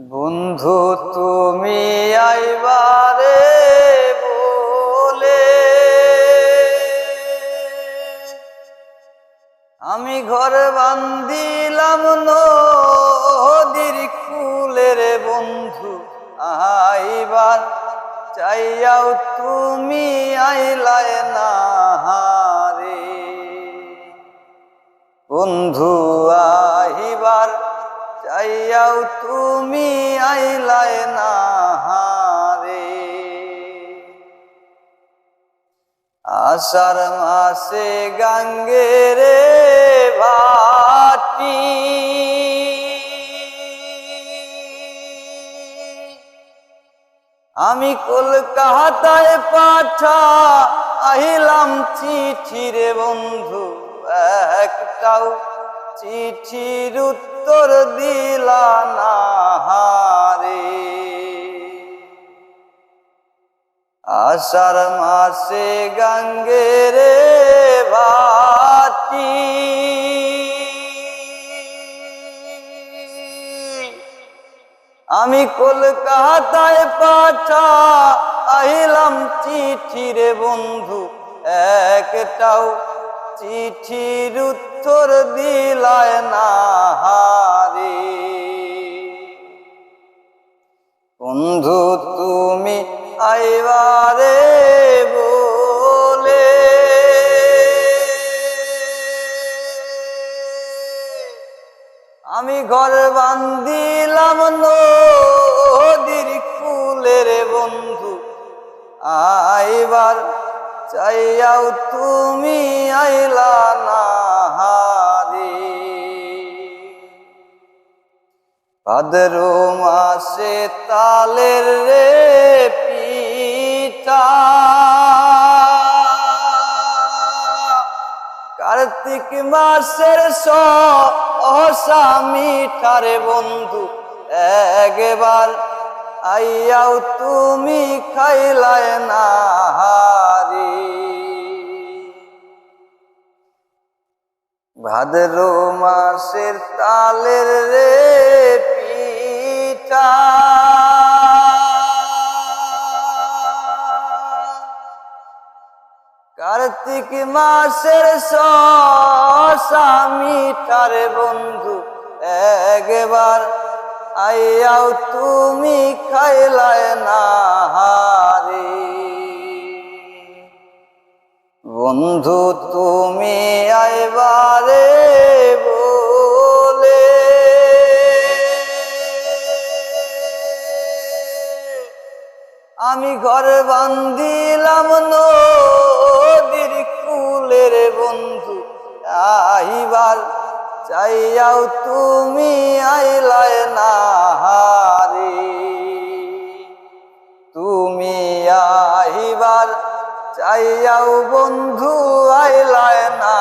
বন্ধু তুমি আইবারে বলে আমি ঘর বান্দিলাম নদীর কূলে রে বন্ধু আইবার চাইয়াও তুমি আইলায় না রে বন্ধু আইবার চাইয়াও তুমি আইলায় না রে আষাঢ় মাসে গাঙ্গের ভাটি আমি কলকাতায় পাঠা আহিলাম চিঠি রে বন্ধু একটাও চিঠির উত্তর দিলা না রে আষাঢ় মাসে গাঙ্গের ভাটি আমি কলকাতায় পাঠা আহিলাম চিঠি রে বন্ধু একটাও চিঠির উত্তর দিলায় না রে বন্ধু তুমি আইবারে বলে আমি ঘর বান্দিলাম নদীর কূলে রে বন্ধু আইবার চাইয়াও তুমি আইলা না রে ভাদ্র মাসে তালের রে পিঠা কার্তিক মাসের সহসা মিঠা রে বন্ধু একবার আইয়াও তুমি খাইলায় না রে ভাদ্র মাসের তালের রে পিঠা কার্তিক মাসের সহসা মিঠা রে বন্ধু একবার আইয়াও তুমি খাইলায় না রে বন্ধু তুমি আইবারে বলে আমি ঘর বান্দিলাম নদীর কূলে রে বন্ধু আইবার চাইয়াও তুমি আইলায় না রে তুমি আইবার চাইয়াও বন্ধু আইলায় না